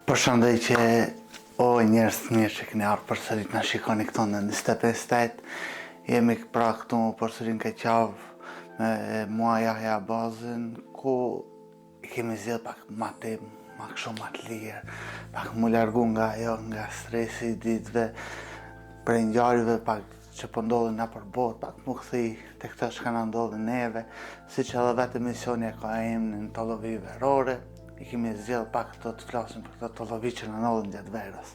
Përshëndetje, o njerëz të mirë që keni ardhur përsëri na shikoni këtu në 25 jemi pra këtu përsëri në Keqavë me mua Yahya Bazën, ku I kemi zgjedhur pak ma temë, ma kështu ma të lirë, pak mu largu nga stresi I ditëve, prej ngjarjeve pak që po ndodhin na për botë, pak mu kthej te këto që na ndodhin neve, siç edhe vetë emisioni e ka emrin Tollovi verore. I kemi zgjedhur pak të flasim për këtë tollovi që na ndodhin gjatë verës.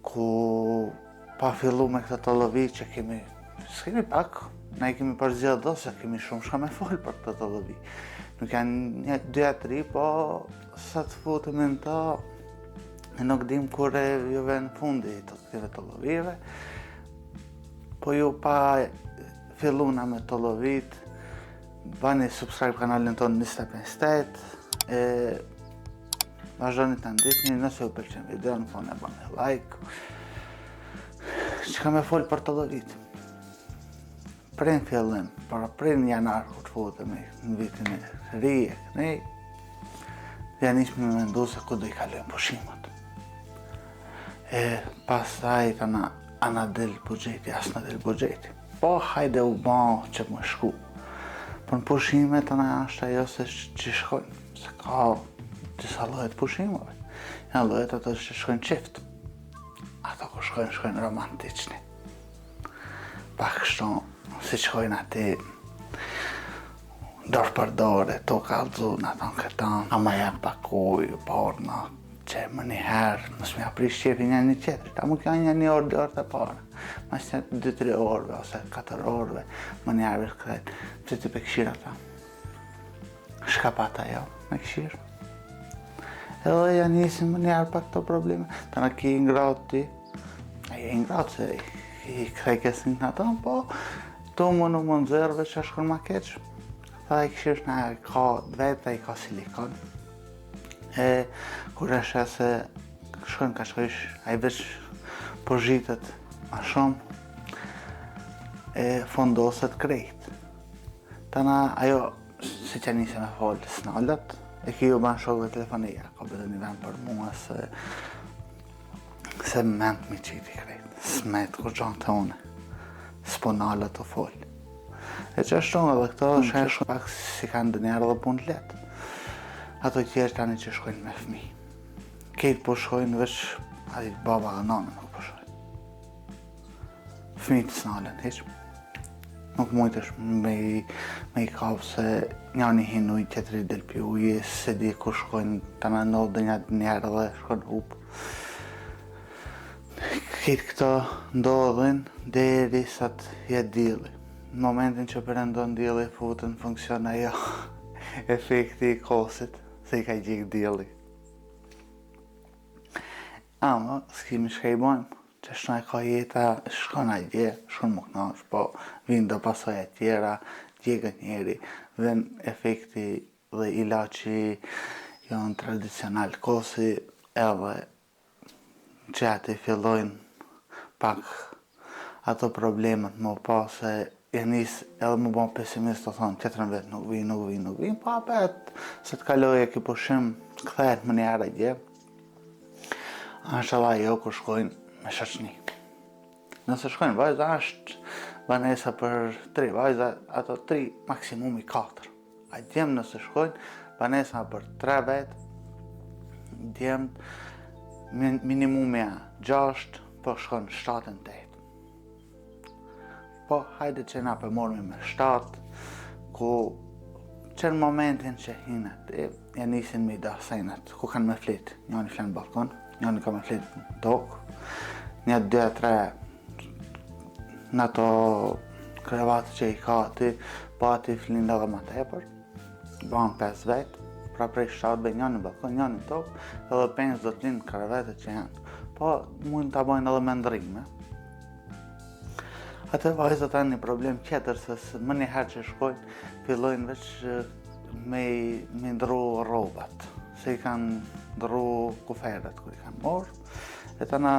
Ku pa fillu me këtë tollovi që s'kemi pak, na I kemi përzgjedhur do se kemi shumë shka me fol për këtë tollovi. Nuk janë 2 a 3, po sa të futemi në to, nuk dim kur juve në fundi të këtyre tollovive. Po ju pa filluna me tollovit, bani subscribe kanalin tonë 25 vazhdoni të ndihni, nëse ju pëlqen videon, e bani like. Çka me fol për tollovit? Prej në fillim, prej në janar kur të futemi në vitin e ri e kënej, ja nisëm me mendu se ku do I kalojmë pushimet. Pastaj ana del buxheti, as na del buxheti. Po hajde u ban që më shku. Por në pushimet ana është ajo se që shkojnë. Se ka disa lloje të pushimeve. Janë llojet ato që shkojnë çift. Ato ku shkojnë romantiçni. Pak kështu, si shkojnë ati dorë për dore, to kallëzun, ato në këtan, ama janë pak ujë, porno, që më njëherë, mësë me aprish qefi një qetëri, ta mu kjo një orë, 2 orë të parë, mas një 2-3 orëve, ose 4 orëve, më njëherë vërë këtë, që të pe këshirë ata. Shka pata jo, me këshirë. Edhe ja nisin më njëherë pak të probleme, ta në ki ingratë ti, I ingratë se I këthej kesin në ato, po, tu më në më nëzërve që shkon ma keqë. Tha I këshirë në ka vetë, I ka silikon. Kur është se shkojnë ka shkojsh, a I veç po zhitet ma shumë, fondoset krejt. Tana ajo, si që njëse me folë snalët, ki ju ban shokve telefonia, ka bëdhe një vend për mua se ment mi qiti krejt, s'met kur gjanë të une, s'po nalët të folë. Që është shumë edhe këto shesh pak si kanë dënjerë dhe punë letë. Ato tjerë tani që shkojnë me fëmi. Kejtë po shkojnë veç, ati baba dhe nane nuk po shkojnë. Fëmijët s'nalen, heq. Nuk mujtësh me I kapë se njani hin ujë, tjetëri del pi ujë, se di ku shkojnë, të në ndodhë njerë dhe shkojnë hupë. Kejtë këto ndodhin deri sa të jetë dili. Në momentin që përendon dili, futën funksion ajo efekti I kosit, se I ka gjikë dili. Ama, s'kimi shka I bojmë, që shna I ka jeta, shkon a gje, shkon më knash, po vinë do pasoja tjera, gjekët njeri, vën efekti dhe ilaçi janë tradicional kosi, edhe që ati fillojnë pak ato problemet më pa se janis edhe më bon pesimist të thonë tjetërën vetë nuk vi, pa apet se të kaloje ki pushim këthejt më njerë a gje, është edhe ajo ku shkojnë me shoqni. Nëse shkojnë vajza është banesa për 3 vajza, ato 3 maksimumi 4. A djemë nëse shkojnë banesa për 3 vetë, djemë minimumja 6, po shkojnë 7-8. Po, hajde që na përmormi me 7, ku që në momentin që hinë aty, ja nisin me I da sejnët, ku kanë me flitë. Njani flenë në balkon, njani ka me flitë në tokë, një 2-3 në ato krevatë që I ka aty, po aty flinë edhe ma tepër, banë 5 vetë, pra prej 7 njani në balkon, njani në tokë, edhe 5 do t'linë krevetët që janë. Po, mund t'a bojnë edhe me ndrime. Ate vajzët kanë një problem tjetër, se më njëherë që shkojnë, fillojnë veç me ndru robat, se I kanë ndru kuferet ku I kanë morë, e tana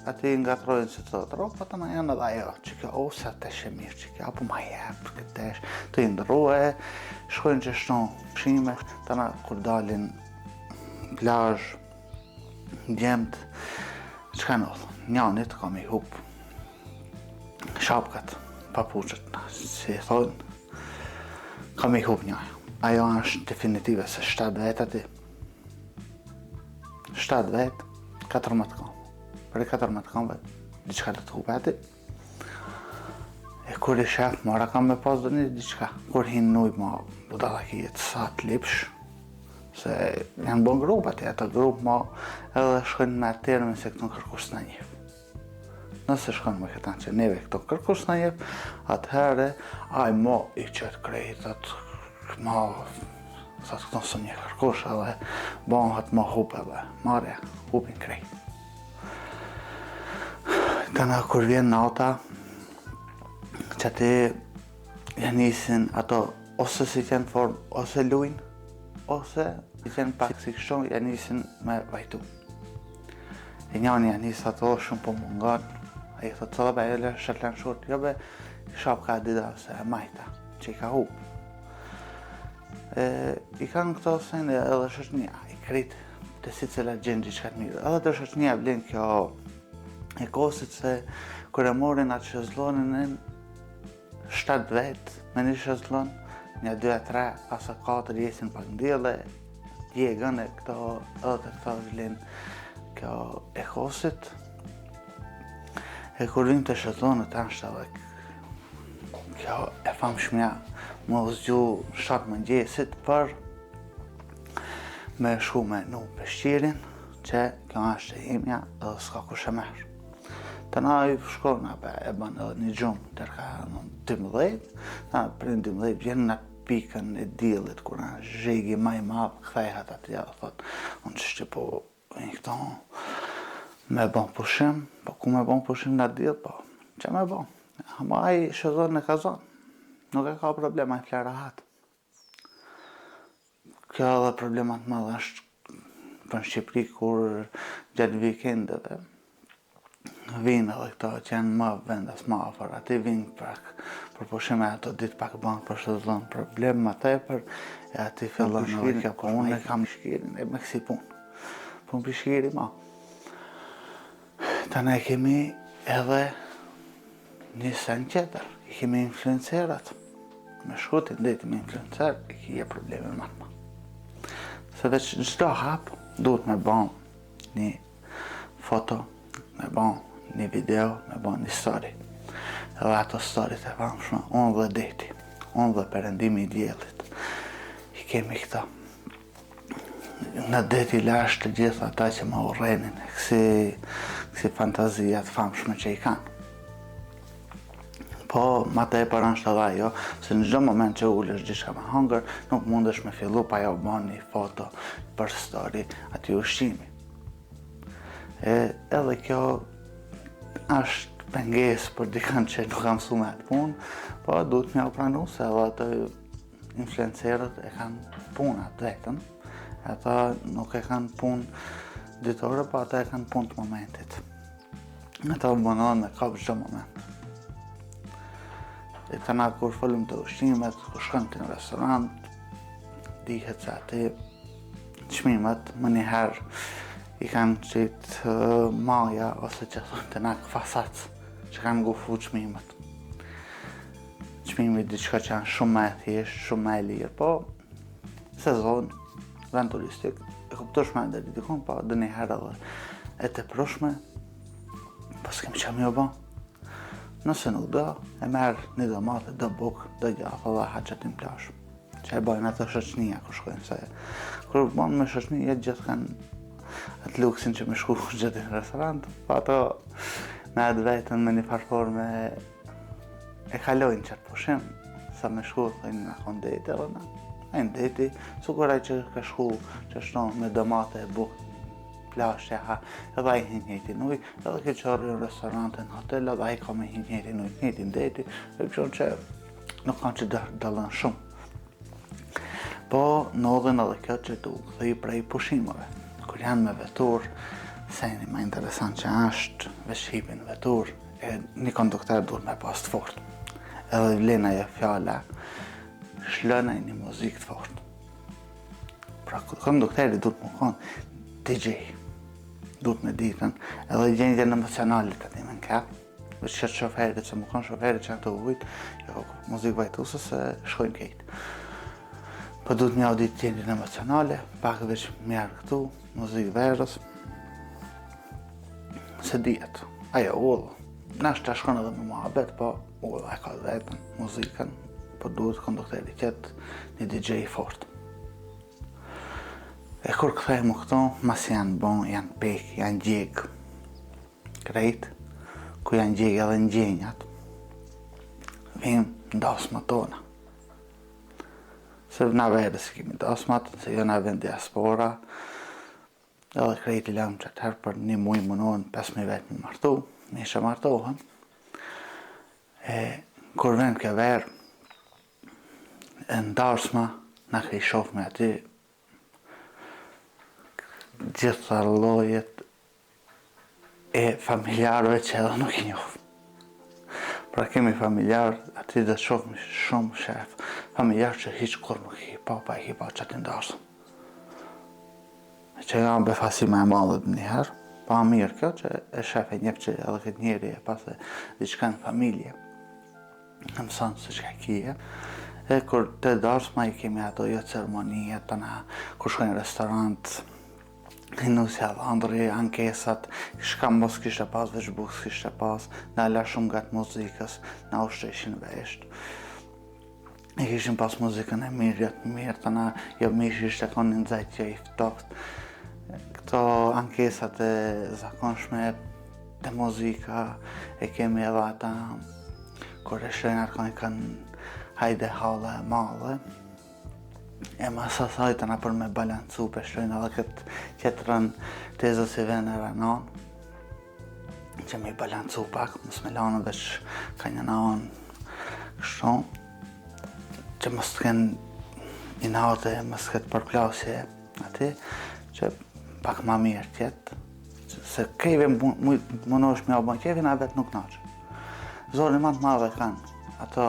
ati ngatrojnë që të të roba, tana janë edhe ajo, që kjo ose atë eshe mirë që kjo, apo ma jepë, këtë eshe, të I ndru shkojnë që shtonë pshime, tana kur dalin plazh, djemët, çka ndodh? Njanit kam i hup shapkat, papuçet, si e thonë, kam i hup njaja. Ajo është definitive se 7 vet aty. 7 vet, 14 kam. Për 14 kamve, diçka të hupe aty. E kur i shef, mora kam me pas dhe një diçka. Kur hinë nuj ma budalakijet sa të lipsh, se janë bon grup aty, ato grup ma edhe shkojnë me termin se këtu në kërkush në njëf. Nëse shkojnë me këtan që neve këtu kërkush në njëf, atëherë, aj ma i qëtë krejtat, ma, sa të këtu së një kërkush edhe, banhat ma hupe edhe, marja, hupin krejt. Këna kur vjen nata, që ati janë nisin ato ose si qenë form, ose lujnë, ose si qenë pak si kështu, janë nisin me vajtu. E njani janë nisë ato shumë po mungan, a i thotë të dhe be, e shetlen shurt, jo be, shop ka dida se e majta, që i ka hup. I kanë këto sene edhe shoqënia, i krit të si cila gjenë gjithë ka të mirë. Edhe të shoqënia blen kjo e kosit se kër e morin atë shezlonin e 7 vet me një shezlon, një 2-3, pasë 4 jesin pak ndjele, jegën e këto, edhe të këto vlen kjo e kosit. E kur vim të shezlonet ashtë edhe kjo e famshmja më zgju 7 mëngjesit për me shku me nu peshqirin, që kjo është e imja edhe s'ka kush e merë. Të na i shkona e ban edhe një gjumë tërka 12, për 12 vjen në pikën e diellit, kur në zhegi maj madhë, këthejhat atë ja, thot, unë që po një këto me bon pushim, po ku me bon pushim në diell, po, që me bon? Ma i shëzon e ka zonë, nuk e ka problema i flera hatë. Kjo edhe problemat madhë është për në Shqipëri, kur gjatë vikendeve, vinë edhe këto që janë më vendas më afër, ati vinë për pushime ato ditë pak banë për shëzlon problem më tepër, e ati fillon edhe kjo, po unë e kam shkirin e me kësi punë. Punë për shkiri ma. Ta ne kemi edhe një sen qeter, i kemi influencerat. Me shkutin dhejti me influencer, i kje probleme më. Se veç çdo hap, duhet me ban një foto, me ban një video, me ban një story. Edhe ato storyt e famshme, unë dhe deti, unë dhe perëndimi i diellit. I kemi këta. Në deti lash të gjitha ata që më urrenin, kësi fantazijat famshme që i kanë. Po, ma tepër është edhe ajo, se në çdo moment që ulesh diçka me hangër, nuk mundesh me fillu pa jo ban një foto për story aty ushqimi. Edhe kjo është pengesë për dikën që nuk kam mësu me atë punë, po duhet me u pranu se edhe ato influencerët e kanë punë atë vetën, ata nuk e kanë punë ditore, po ata e kanë punë të momentit. Ata u bënohen me kap çdo moment. E të na kur folim të ushqimet, kur shkon të në restorant, dihet se aty çmimet më njëherë i kanë qitë maja ose që thonë të na këfasac që kanë gufu çmimet. Çmimi diçka që janë shumë me thjesht, shumë me lirë, po sezon, vend turistik, e kuptoshme dhe dikun, po dhe njëherë edhe e të prushme, po s'kem që mi o ba. Nëse nuk do, e merë një domate, do bukë, do gjatë dhe haqët në plash. Që e bojnë atë shoqënia ku shkojnë, se kur banë me shoqënia gjithë kanë atë luksin që me shku gjithë në restorant, po ato me atë vetën me një farforme e kalojnë qëtë pushim, sa me shku thëjnë në konë deti edhe na. E në deti, sukuraj që ka shku që shtonë me domate e bukë, plashja ha, edhe a i hinë njëti nuj, edhe ke qërë në restorante në hotel, edhe a i ka me hinë njëti nuj, njëti në deti, e këshon që nuk kanë që dalën shumë. Po, nodhen edhe kjo që tu këthej prej pushimeve. Kur janë me vetur, seni ma interesant që ashtë, veç hipin vetur, e një kondukter duhet me pas të fort. Edhe vlena e fjalla, shlëna një muzik të fort. Pra, kondukteri duhet më konë DJ. duhet me ditën, edhe gjendjen emocionale të ti me n'ka. Veç që shoferit që më konë shoferit që këto ujt, jo, muzikë vajtuse se shkojnë kejt. Po duhet me audit gjendjen emocionale, pak veç mjerë këtu, muzikë verës, se dijet. Ajo ullë, nash të shkon edhe me muhabet, po ullë e ka vetën, muzikën, po duhet kondukteri qëtë një DJ fort. E kur këthejmë këto, mas janë bon, janë pek, janë gjegë, krejt, ku janë gjegë edhe në gjenjat, vim ndasma tona. Se na verës kemi dasmat, se jo na vend diaspora, edhe krejt i lëmë që tërë për një muj mënohen 5.000 vetë më martu, një që martohen. Kur vend ke verë, e ndarësma, na ke i shofë me aty, gjitha llojet e familjarëve që edhe nuk i njohë. Pra kemi familjarë, aty dhe shofëm shumë shef, familjarë që hiq kur nuk i pa i pa që të ndarësëm. Që nga befasi me e madhe njëherë, pa mirë kjo që e shef e njep që edhe këtë njeri e pas e diçka në familje, në mësën se që ka kije. E kur të darsma i kemi ato jo ceremonie, të na kur shkojnë në restorant, nusja dhëndri, ankesat, shka mos kishte pas, veç bukës kishte pas, na la shumë gatë muzikës, na ushqeshin vesht. I kishin pas muzikën e mirë, të na jo mish ishte konë në nxajt që i ftoft. Këto ankesat e zakonshme të muzika e kemi edhe ata, kur e shojnë arkonikën hajde hale e madhe, e mas asaj të na për me balancu, peshlojnë edhe këtë qetërën tezës i vene ranon, që me i balancu pak, mës me lanë veç ka një naon kështu, që mës të kënë i naote, mës të këtë përplasje ati, që pak ma mirë tjetë, se kejve mundosh me obon kejve, na vetë nuk naqë. Zorën ma të madhe kanë, ato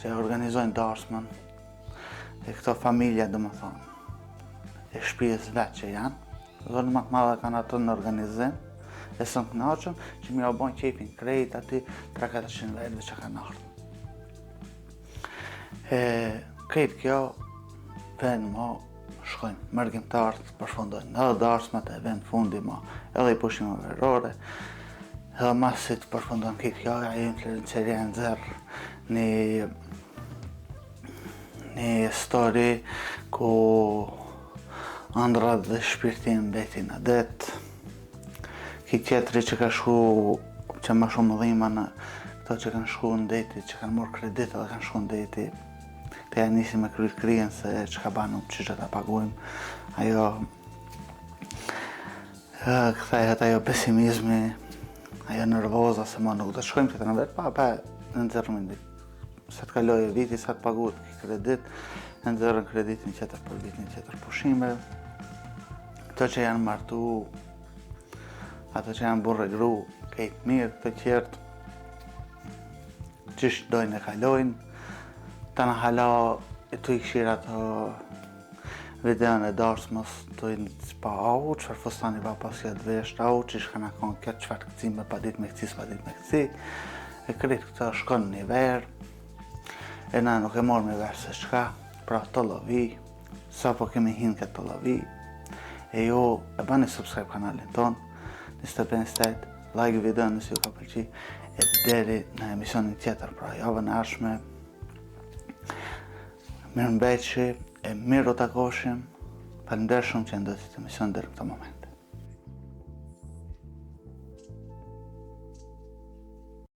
që organizojnë darsmën, e këto familja dhe më thonë, e shpijës vetë që janë, zonë më të madhe kanë ato në organizim, e së në knaqëm që mi obon qepin krejt ati 300-400 vetëve që kanë ardhë. Krejt kjo, vend mo, shkojnë mërgjimtarët, përfundojnë edhe darsmat e vend fundi mo, edhe i pushime verore, edhe masit përfundojnë krejt kjo, ajo influencerja në zërë një story ku ëndrat dhe shpirtin mbeti në det. Ki tjetëri që ka shku që më shumë dhima në këto që kanë shku në deti, që kanë morë kredit edhe kanë shku në deti. Të janë nisi me kryt kryen se që ka banu që ta pagujmë. Ajo këthehet ajo pesimizmi, ajo nervoza se ma nuk do të shkojmë këtë në vetë, pa në nëzërmin ditë. Se të kaloj e viti, sa të pagut kredit, në nëzërën kreditin qëtër për vitin qëtër pushime. Këto që janë martu, ato që janë burre gru, kejtë mirë, të qertë, qështë dojnë e kalojnë, ta në hala e tu i këshirë ato videon e darsmës, tu i në pa au, qëfar fustani pa pas jetë vesht, au, që ishka në konë këtë, qëfar këcime, pa dit me këci, s'pa dit me këci, e kretë këto shkon një verë, e na nuk e morë me verë se shka, pra të lovi, sa po kemi hinë këtë të lovi, e jo e bani subscribe kanalin ton, niste për instajt, like video nësi ju ka pëlqi, e deri në emisionin tjetër, pra javën e ardhshme, mirë mbeqi, e mirë o takoshim, falenderoj shumë që ndodhit emision deri në këtë moment.